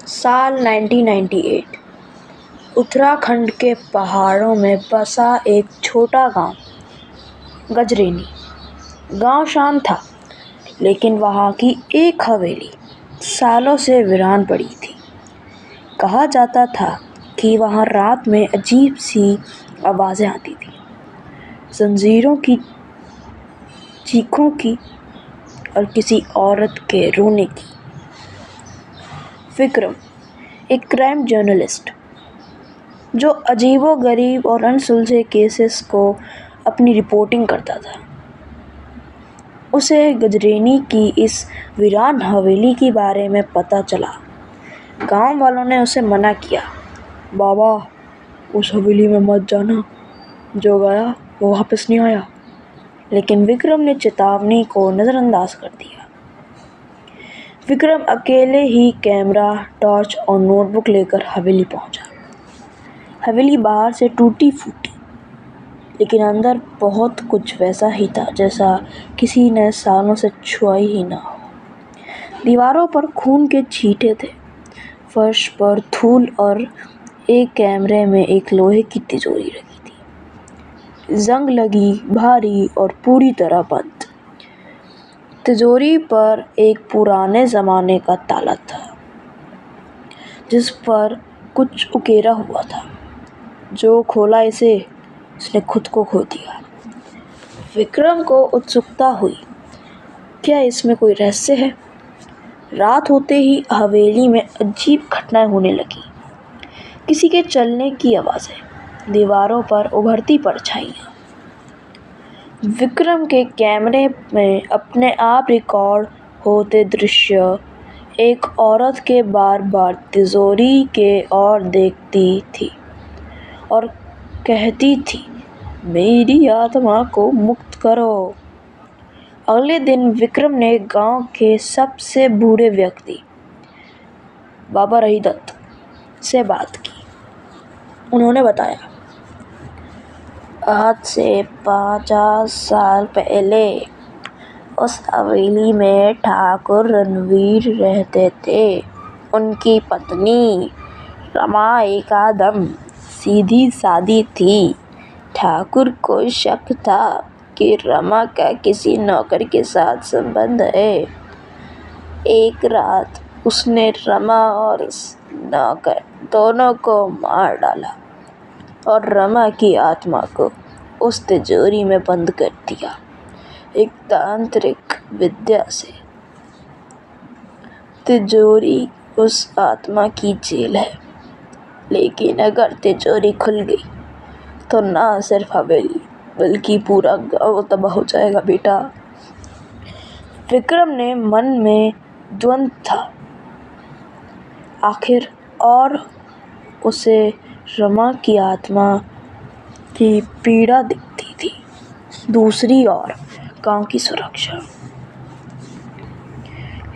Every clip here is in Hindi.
साल 1998 उत्तराखंड के पहाड़ों में बसा एक छोटा गांव गजरेनी। गांव शांत था, लेकिन वहां की एक हवेली सालों से वीरान पड़ी थी। कहा जाता था कि वहां रात में अजीब सी आवाजें आती थी, जंजीरों की, चीखों की और किसी औरत के रोने की। विक्रम, एक क्राइम जर्नलिस्ट जो अजीबोगरीब और अनसुलझे केसेस को अपनी रिपोर्टिंग करता था, उसे गजरेनी की इस वीरान हवेली के बारे में पता चला। गांव वालों ने उसे मना किया, बाबा उस हवेली में मत जाना, जो गया वो वापस नहीं आया। लेकिन विक्रम ने चेतावनी को नजरअंदाज कर दिया। विक्रम अकेले ही कैमरा, टॉर्च और नोटबुक लेकर हवेली पहुंचा। हवेली बाहर से टूटी फूटी, लेकिन अंदर बहुत कुछ वैसा ही था जैसा किसी ने सालों से छुआ ही ना हो। दीवारों पर खून के छींटे थे, फर्श पर धूल और एक कैमरे में एक लोहे की तिजोरी रखी थी, जंग लगी, भारी और पूरी तरह बंद। तिजोरी पर एक पुराने जमाने का ताला था, जिस पर कुछ उकेरा हुआ था। जो खोला इसे, उसने खुद को खो दिया। विक्रम को उत्सुकता हुई, क्या इसमें कोई रहस्य है? रात होते ही हवेली में अजीब घटनाएं होने लगी। किसी के चलने की आवाजें, दीवारों पर उभरती परछाइयां। विक्रम के कैमरे में अपने आप रिकॉर्ड होते दृश्य, एक औरत के बार बार तिजोरी के ओर देखती थी और कहती थी, मेरी आत्मा को मुक्त करो। अगले दिन विक्रम ने गांव के सबसे बूढ़े व्यक्ति बाबा रहीदत्त से बात की। उन्होंने बताया, आज से 50 साल पहले उस हवेली में ठाकुर रणवीर रहते थे। उनकी पत्नी रमा एकदम सीधी सादी थी। ठाकुर को शक था कि रमा का किसी नौकर के साथ संबंध है। एक रात उसने रमा और उस नौकर दोनों को मार डाला और रमा की आत्मा को उस तिजोरी में बंद कर दिया, एक तांत्रिक विद्या से। तिजोरी उस आत्मा की जेल है, लेकिन अगर तिजोरी खुल गई तो ना सिर्फ हवेली बल्कि पूरा गांव तबाह हो जाएगा बेटा। विक्रम ने मन में द्वंद्व था। आखिर और उसे रमा की आत्मा की पीड़ा दिखती थी, दूसरी ओर गांव की सुरक्षा।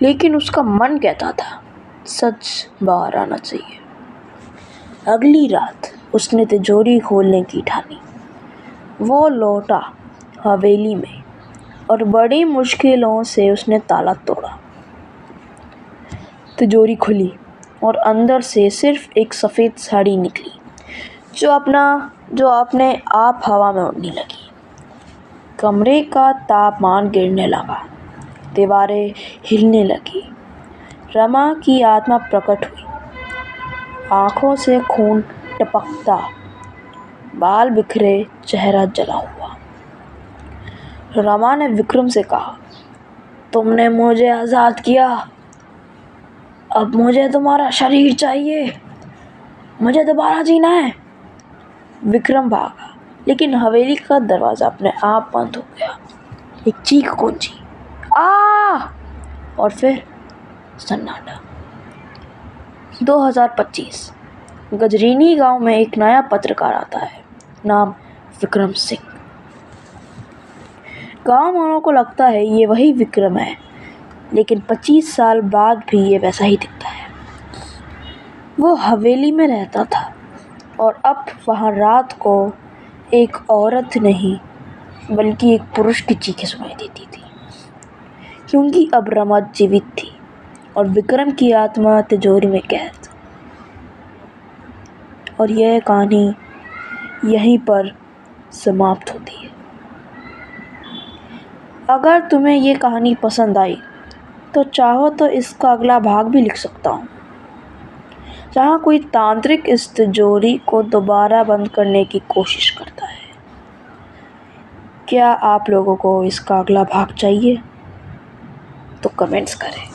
लेकिन उसका मन कहता था, सच बाहर आना चाहिए। अगली रात उसने तिजोरी खोलने की ठानी। वो लौटा हवेली में और बड़ी मुश्किलों से उसने ताला तोड़ा। तिजोरी खुली और अंदर से सिर्फ एक सफ़ेद साड़ी निकली, जो अपने आप हवा में उड़ने लगी। कमरे का तापमान गिरने लगा, दीवारें हिलने लगी। रमा की आत्मा प्रकट हुई, आंखों से खून टपकता, बाल बिखरे, चेहरा जला हुआ। रमा ने विक्रम से कहा, तुमने मुझे आज़ाद किया, अब मुझे तुम्हारा शरीर चाहिए, मुझे दोबारा जीना है। विक्रम भागा, लेकिन हवेली का दरवाजा अपने आप बंद हो गया। एक चीख गूंजी, आ! और फिर सन्नाटा। 2025 गजरेनी गांव में एक नया पत्रकार आता है, नाम विक्रम सिंह। गांव वालों को लगता है ये वही विक्रम है, लेकिन 25 साल बाद भी ये वैसा ही दिखता है। वो हवेली में रहता था और अब वहाँ रात को एक औरत नहीं बल्कि एक पुरुष की चीखें सुनाई देती थी, क्योंकि अब रमा जीवित थी और विक्रम की आत्मा तिजोरी में कैद। और यह कहानी यहीं पर समाप्त होती है। अगर तुम्हें ये कहानी पसंद आई तो चाहो तो इसका अगला भाग भी लिख सकता हूँ, जहाँ कोई तांत्रिक इस तिजोरी को दोबारा बंद करने की कोशिश करता है। क्या आप लोगों को इसका अगला भाग चाहिए? तो कमेंट्स करें।